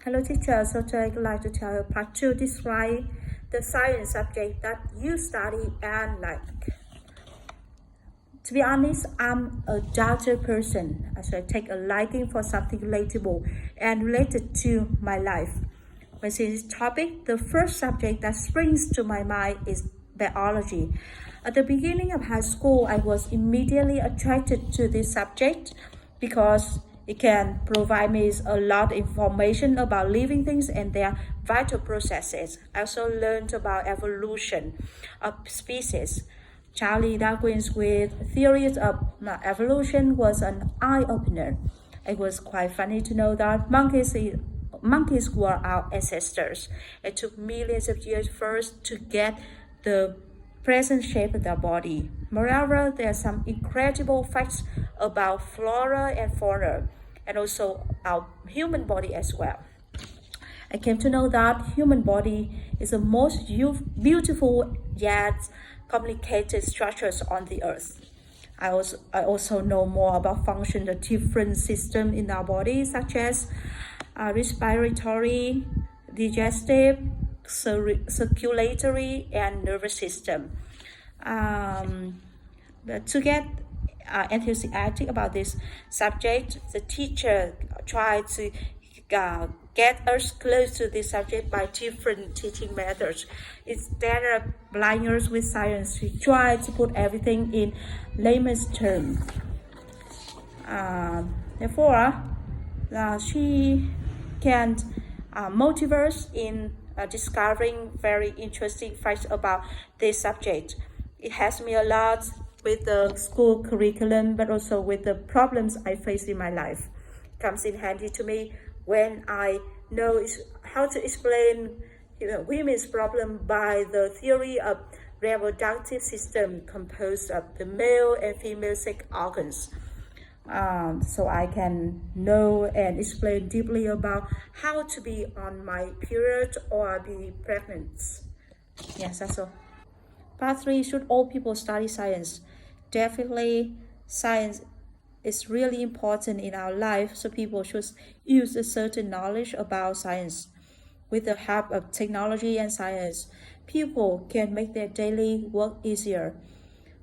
Hello teacher, so today I'd like to tell you part 2 describe the science subject that you study and like. To be honest, I'm a doubter person, so I take a liking for something relatable and related to my life. When seeing this topic, the first subject that springs to my mind is biology. At the beginning of high school, I was immediately attracted to this subject because it can provide me a lot of information about living things and their vital processes. I also learned about evolution of species. Charles Darwin's with theories of evolution was an eye-opener. It was quite funny to know that monkeys were our ancestors. It took millions of years first to get the present shape of their body. Moreover, there are some incredible facts about flora and fauna, and also our human body as well. I came to know that human body is the most beautiful yet complicated structures on the earth. I also know more about function of different systems in our body, such as respiratory, digestive, circulatory, and nervous system. To get enthusiastic about this subject, the teacher tried to get us close to this subject by different teaching methods. Instead of blinders with science, she tried to put everything in layman's terms. Therefore, she can motivate us in discovering very interesting facts about this subject. It helps me a lot with the school curriculum, but also with the problems I face in my life. It comes in handy to me when I know how to explain women's problem by the theory of reproductive system composed of the male and female sex organs. So I can know and explain deeply about how to be on my period or be pregnant. Yes, that's all. Part 3, should all people study science? Definitely, science is really important in our life, so people should use a certain knowledge about science. With the help of technology and science, people can make their daily work easier.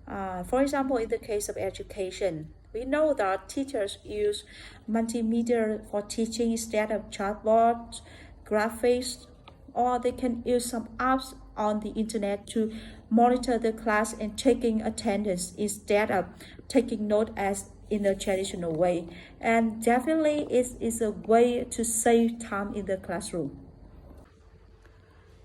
For example, in the case of education, we know that teachers use multimedia for teaching instead of chatbots, graphics, or they can use some apps on the internet to monitor the class and taking attendance instead of taking note as in a traditional way. And definitely it is a way to save time in the classroom.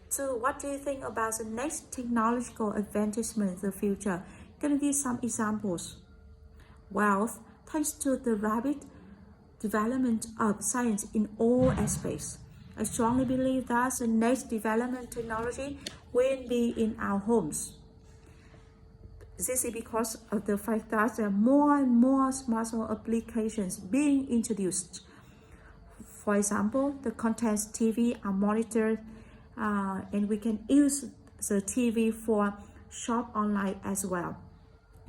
So what do you think about the next technological advancement in the future? Can you give some examples? Well, thanks to the rapid development of science in all aspects, I strongly believe that the next development technology will be in our homes. This is because of the fact that there are more and more smartphone applications being introduced. For example, the contents TV are monitored and we can use the TV for shop online as well.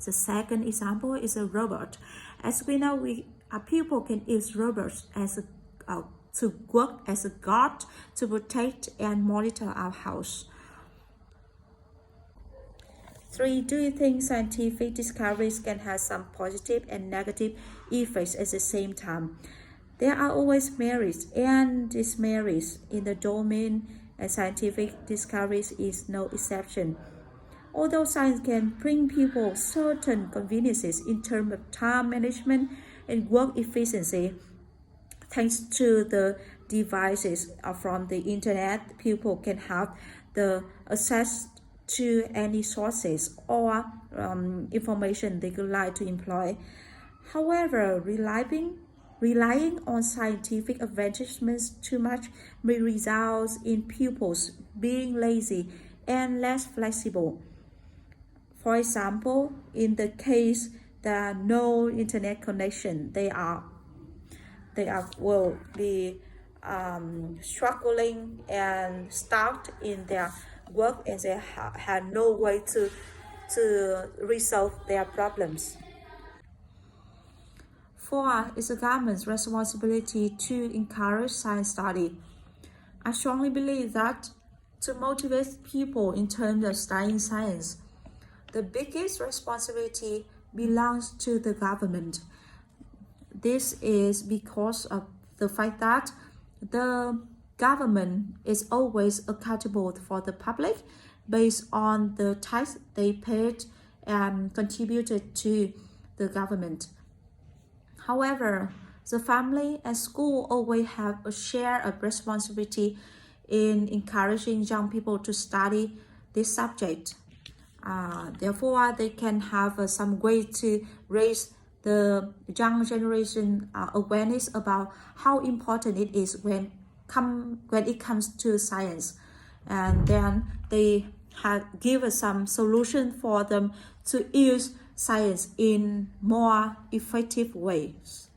The second example is a robot. As we know, people can use robots as to work as a guard to protect and monitor our house. 3. Do you think scientific discoveries can have some positive and negative effects at the same time? There are always merits and demerits in the domain, and scientific discoveries is no exception. Although science can bring people certain conveniences in terms of time management and work efficiency, thanks to the devices from the internet, people can have the access to any sources or information they would like to employ. However, relying on scientific advancements too much may result in pupils being lazy and less flexible. For example, in the case there are no internet connection, they will be struggling and stuck in their work, and they have no way to resolve their problems. 4. It's the government's responsibility to encourage science study. I strongly believe that to motivate people in terms of studying science, the biggest responsibility belongs to the government. This is because of the fact that the government is always accountable for the public based on the tax they paid and contributed to the government. However, the family and school always have a share of responsibility in encouraging young people to study this subject. Therefore, they can have some way to raise the young generation awareness about how important it is when it comes to science, and then they give us some solution for them to use science in more effective ways.